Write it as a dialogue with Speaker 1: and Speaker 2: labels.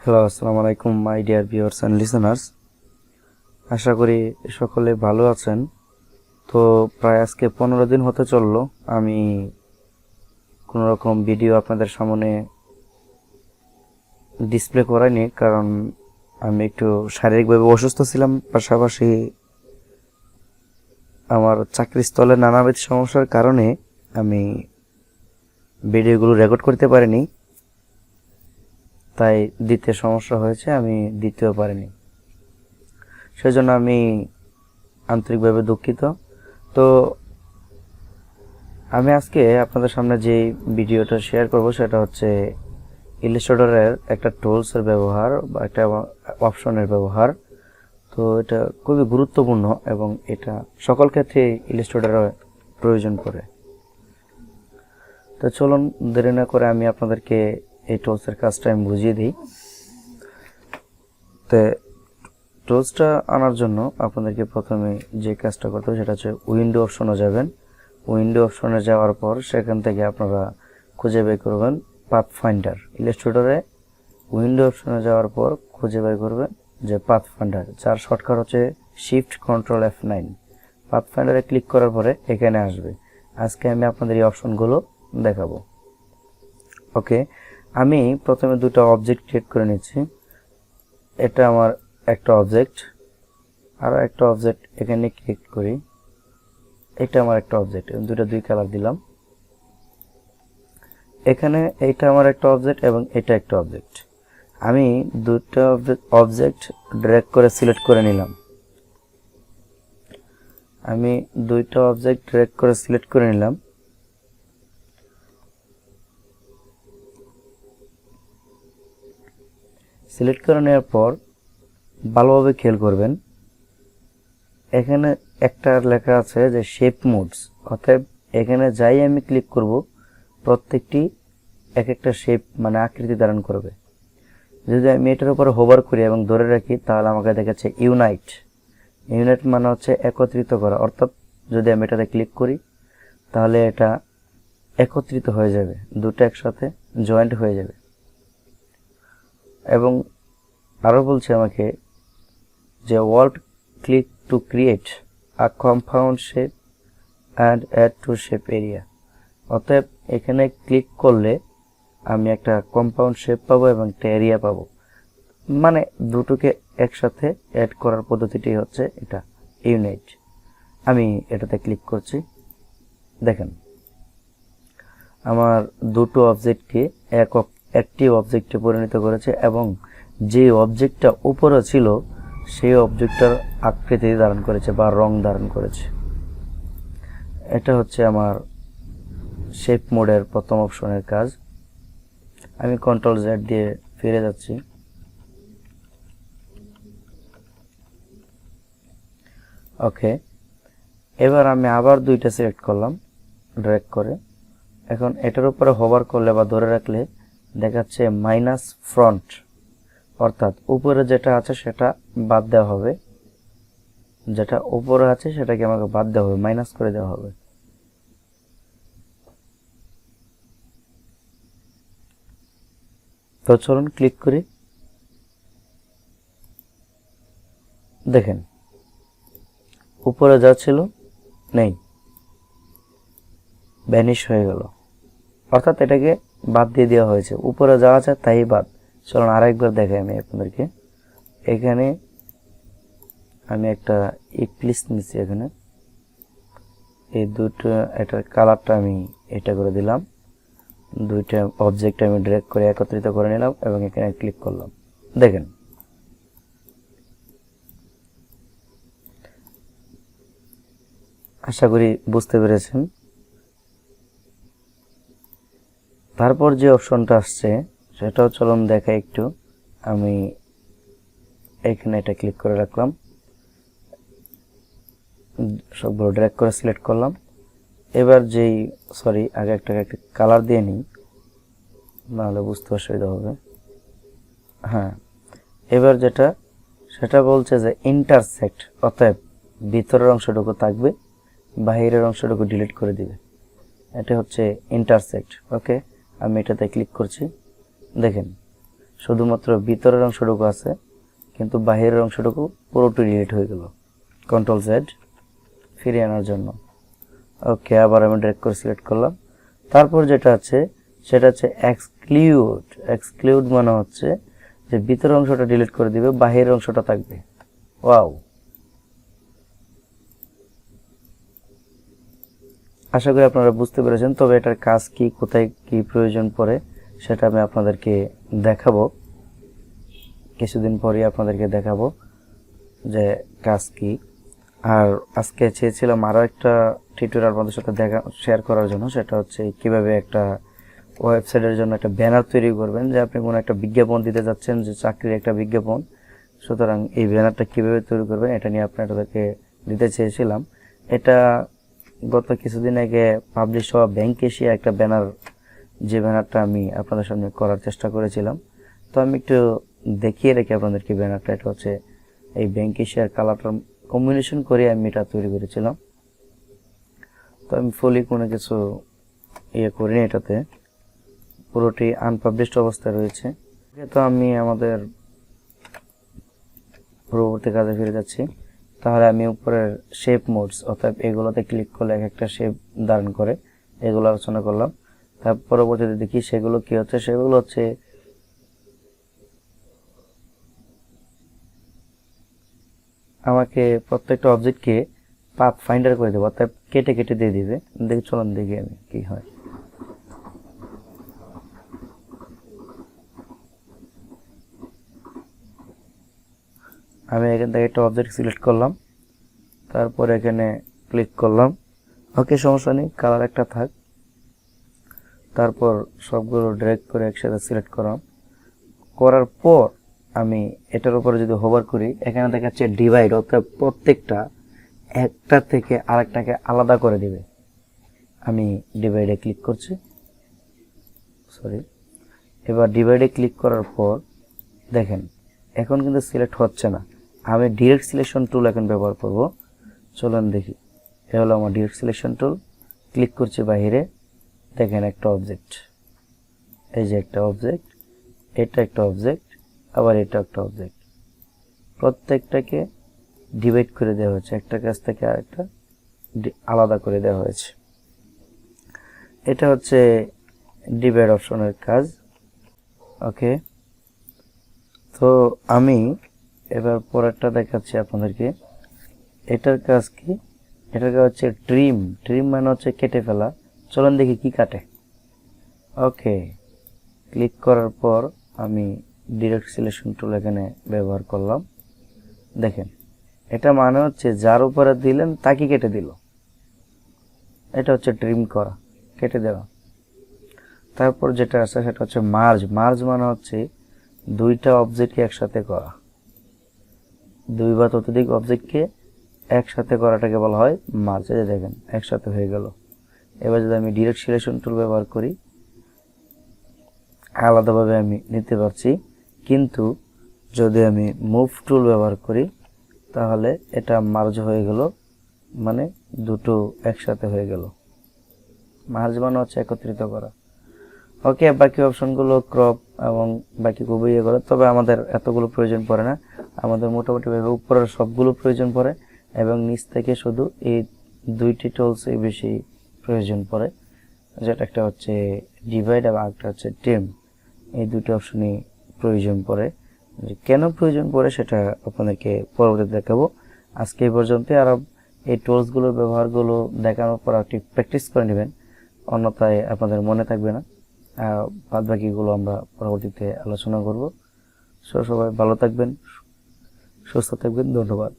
Speaker 1: Hello, আসসালামু আলাইকুম my dear viewers and listeners. আশা করি সকলে ভালো আছেন। তো প্রায় আজকে 15 দিন হতে চললো আমি কোনো রকম ভিডিও আপনাদের সামনে ডিসপ্লে করাইনি, কারণ আমি একটু শারীরিকভাবে অসুস্থ ছিলাম। পাশাপাশি আমার চাকরিস্থলে নানাবিধ সমস্যার কারণে আমি ভিডিওগুলো রেকর্ড করতে পারিনি, তাই দিতে সমস্যা হয়েছে, আমি দিতেও পারিনি। সেজন্য আমি আন্তরিকভাবে দুঃখিত। তো আমি আজকে আপনাদের সামনে যে ভিডিওটা শেয়ার করব সেটা হচ্ছে ইলাস্ট্রেটরের একটা টুলসের ব্যবহার বা একটা অপশনের ব্যবহার। তো এটা খুবই গুরুত্বপূর্ণ এবং এটা সকল ক্ষেত্রে ইলাস্ট্রেটরের প্রয়োজন পড়ে। তো চলুন দেরি না করে আমি আপনাদেরকে এই টুলসের কাজটা আমি বুঝিয়ে দিই। তো টুলসটা আনার জন্য আপনাদেরকে প্রথমে যে কাজটা করতে হবে সেটা হচ্ছে উইন্ডো অপশনে যাবেন। উইন্ডো অপশনে যাওয়ার পর সেখান থেকে আপনারা খুঁজে বের করবেন পাথফাইন্ডার। ইলাস্ট্রেটরে উইন্ডো অপশনে যাওয়ার পর খুঁজে বের করবেন যে পাথফাইন্ডার, যার শর্টকাট হচ্ছে শিফট কন্ট্রোল F9। পাথফাইন্ডারে ক্লিক করার পরে এখানে আসবে। আজকে আমি আপনাদের এই অপশনগুলো দেখাবো। ওকে, আমি প্রথমে দুটো অবজেক্ট ক্রিয়েট করে নিচ্ছি। এটা আমার একটা অবজেক্ট, আর একটা অবজেক্ট এখানে ক্লিক করি। এটা আমার একটা অবজেক্ট, দুই কালার দিলাম। এখানে এইটা আমার একটা অবজেক্ট এবং এটা একটা অবজেক্ট। আমি দুটো অবজেক্ট ড্র্যাগ করে সিলেক্ট করে নিলাম। সিলেক্ট করে নেওয়ার পর ভালোভাবে খেয়াল করবেন, এখানে একটা লেখা আছে যে শেপ মোডস। অতএব এখানে যাই আমি ক্লিক করব প্রত্যেকটি এক একটা শেপ মানে আকৃতি ধারণ করবে। যদি আমি এটার উপরে হোভার করি এবং ধরে রাখি তাহলে আমাকে দেখাচ্ছে ইউনাইট মানে হচ্ছে একত্রিত করা। অর্থাৎ যদি আমি এটাতে ক্লিক করি তাহলে এটা একত্রিত হয়ে যাবে, দুটো একসাথে জয়েন্ট হয়ে যাবে। এবং আরও বলছে আমাকে যে word click to create a compound shape and add to shape area. অতএব এখানে ক্লিক করলে আমি একটা কম্পাউন্ড শেপ পাবো এবং একটা এরিয়া পাবো। মানে দুটোকে একসাথে অ্যাড করার পদ্ধতিটি হচ্ছে এটা ইউনাইট। আমি এটাতে ক্লিক করছি। দেখেন আমার দুটো অবজেক্টকে একটি অবজেক্টে পরিণত করেছে এবং যে অবজেক্টটা উপরে ছিল সেই অবজেক্টটার আকৃতি ধারণ করেছে বা রং ধারণ করেছে। এটা হচ্ছে আমার শেপ মোডের প্রথম অপশনের কাজ। আমি কন্ট্রোল Z দিয়ে ফিরে যাচ্ছি। ওকে, এবার আমি আবার দুইটা সিলেক্ট করলাম ড্র্যাগ করে। এখন এটার উপরে হোভার করলে বা ধরে রাখলে দেখাচ্ছে মাইনাস ফ্রন্ট, অর্থাৎ উপরে যেটা আছে সেটা বাদ দেওয়া হবে, যেটা উপরে আছে সেটাকে আমাকে বাদ দেওয়া হবে, মাইনাস করে দেওয়া হবে। তো চলুন ক্লিক করি। দেখেন উপরে যা ছিল নেই, ভ্যানিশ হয়ে গেল। অর্থাৎ এটাকে বাদ দিয়ে দেওয়া হয়েছে, উপরে যা আছে তাই বাদ। চলুন আরেকবার দেখাই আমি আপনাদেরকে। এখানে আমি একটা ইক্লিস নিচ্ছি, এখানে এই দুটো এটার কালারটা আমি এটা করে দিলাম। দুইটা অবজেক্ট আমি ড্র্যাগ করে একত্রিত করে নিলাম এবং এখানে ক্লিক করলাম। দেখেন আশা করি বুঝতে পেরেছেন। তারপর যে অপশনটা আসছে সেটাও চলুন দেখা একটু। আমি এখানে এটা ক্লিক করে রাখলাম, সবগুলো ড্র্যাগ করে সিলেক্ট করলাম। এবার আগে একটা কালার দিয়ে নিই, নাহলে বুঝতে অসুবিধা হবে। হ্যাঁ, এবার সেটা বলছে যে ইন্টারসেক্ট, অতএব ভিতরের অংশটুকু থাকবে, বাহিরের অংশটুকু ডিলিট করে দিবে। এটা হচ্ছে ইন্টারসেক্ট। ওকে, আমি এটাতে ক্লিক করছি। দেখেন শুধুমাত্র ভিতরের অংশটুকু আছে, কিন্তু বাহিরের অংশটুকু পুরোটি ডিলিট হয়ে গেল। কন্ট্রোল জেড ফিরিয়ে আনার জন্য। ওকে, আবার আমি ড্র্যাগ করে সিলেক্ট করলাম। তারপর যেটা আছে সেটা হচ্ছে এক্সক্লুড। এক্সক্লুড মানে হচ্ছে যে ভিতরের অংশটা ডিলিট করে দিবে, বাহিরের অংশটা থাকবে। ওয়াও, আশা করি আপনারা বুঝতে পেরেছেন। তবে এটার কাজ কি, কোথায় কি প্রয়োজন পড়ে সেটা আমি আপনাদেরকে দেখাবো, কিছুদিন পরেই আপনাদেরকে দেখাবো যে কাজ কি। আর আজকে চেয়েছিলাম আরও একটা টিউটোরিয়াল আপনাদের সাথে শেয়ার করার জন্য, সেটা হচ্ছে কিভাবে একটা ওয়েবসাইটের জন্য একটা ব্যানার তৈরি করবেন। যে আপনি কোনো একটা বিজ্ঞাপন দিতে যাচ্ছেন, যে চাকরির একটা বিজ্ঞাপন, সুতরাং এই ব্যানারটা কিভাবে তৈরি করবেন এটা নিয়ে আপনাদেরকে দিতে চেয়েছিলাম। এটা গত কিছুদিন আগে পাবলিশ হওয়া ব্যাংক এশিয়া একটা ব্যানার, যে ব্যানারটা আমি আপনাদের সামনে করার চেষ্টা করেছিলাম। তো আমি একটু দেখিয়ে রেখে আপনাদেরকে ব্যানারটা, এটা হচ্ছে এই ব্যাংক এশিয়ার কালারটা কম্বিনেশন করে আমি এটা তৈরি করেছিলাম। তো আমি ফুলি কোনো কিছু করিনি, এটাতে পুরোটি আনপাবলিশড অবস্থায় রয়েছে। তো আমি আমাদের পরবর্তী কাজে ফিরে যাচ্ছি। তাহলে আমি উপরের শেপ মোডস, অর্থাৎ এগুলোতে ক্লিক করলে এক একটা শেপ ধারণ করে, এগুলো আলোচনা করলাম। তার পরবর্তীতে দেখি সেগুলো কি হচ্ছে। সেগুলো হচ্ছে আমাকে প্রত্যেকটা অবজেক্টকে পাথফাইন্ডার করে দেবো, অর্থাৎ কেটে কেটে দিয়ে দিবে। দেখি, চলুন দেখি আমি কি হয়। আমি এখান থেকে একটা অবজেক্ট সিলেক্ট করলাম, তারপর এখানে ক্লিক করলাম। ওকে, সমস্যা নেই, কালার একটা থাক। তারপর সবগুলো ড্র্যাগ করে একসাথে সিলেক্ট করলাম। করার পর আমি এটার উপরে যদি হোভার করি, এখানে দেখাচ্ছে ডিভাইড, অর্থাৎ প্রত্যেকটা একটা থেকে আরেকটাকে আলাদা করে দিবে। আমি ডিভাইডে ক্লিক করছি, এবার ডিভাইডে ক্লিক করার পর দেখেন এখন কিন্তু সিলেক্ট হচ্ছে না। আমি ডিরেক্ট সিলেকশন টুল এখন ব্যবহার করব। চলুন দেখি, এ হলো আমার ডিরেক্ট সিলেকশন টুল। ক্লিক করছি বাহিরে, দেখেন একটা অবজেক্ট, এই যে একটা অবজেক্ট, এটা একটা অবজেক্ট, আবার এটা একটা অবজেক্ট। প্রত্যেকটাকে ডিভাইড করে দেওয়া হয়েছে, একটা কাছ থেকে আরেকটা আলাদা করে দেওয়া হয়েছে। এটা হচ্ছে ডিভাইড অপশনের কাজ। ওকে, তো আমি এবার পরেরটা দেখাচ্ছি আপনাদেরকে। এটার কাজ কি? এটার কাজ হচ্ছে ট্রিম। ট্রিম মানে হচ্ছে কেটে ফেলা। চলুন দেখি কি কাটে। ওকে, ক্লিক করার পর আমি ডিরেক্ট সিলেকশন টুল এখানে ব্যবহার করলাম। দেখেন, এটা মানে হচ্ছে যার উপরে দিলেন তাকে কেটে দিল। এটা হচ্ছে ট্রিম করা, কেটে দেওয়া। তারপর যেটা আছে সেটা হচ্ছে মার্জ। মার্জ মানে হচ্ছে দুইটা অবজেক্টকে একসাথে করা, দুই বা ততোধিক অবজেক্টকে একসাথে করাটাকে বলা হয় মার্জ। এই যে দেখেন একসাথে হয়ে গেল। এবার যদি আমি ডিরেক্ট সিলেকশন টুল ব্যবহার করি, আলাদাভাবে আমি নিতে পারছি, কিন্তু যদি আমি মুভ টুল ব্যবহার করি তাহলে এটা মার্জ হয়ে গেল, মানে দুটো একসাথে হয়ে গেল। মার্জ মানে হচ্ছে একত্রিত করা। ওকে, বাকি অপশনগুলো ক্রপ এবং বাকি খুবই ইয়ে করে, তবে আমাদের এতগুলো প্রয়োজন পড়ে না। আমাদের মোটামুটিভাবে উপরের সবগুলো প্রয়োজন পড়ে এবং নিচ থেকে শুধু এই দুইটি টুলসই বেশি প্রয়োজন পড়ে, যেটা একটা হচ্ছে ডিভাইড এবং একটা হচ্ছে ট্রিম। এই দুটো অপশনই প্রয়োজন পড়ে। কেন প্রয়োজন পড়ে সেটা আপনাদেরকে পরবর্তীতে দেখাবো। আজকে এই পর্যন্ত। আর এই টুলসগুলোর ব্যবহারগুলো দেখানোর পর একটি প্র্যাকটিস করে নেবেন, অন্যথায় আপনাদের মনে থাকবে না। বাদ বাকিগুলো আমরা পরবর্তীতে আলোচনা করব। সবাই ভালো থাকবেন, সুস্থ থাকবেন। ধন্যবাদ।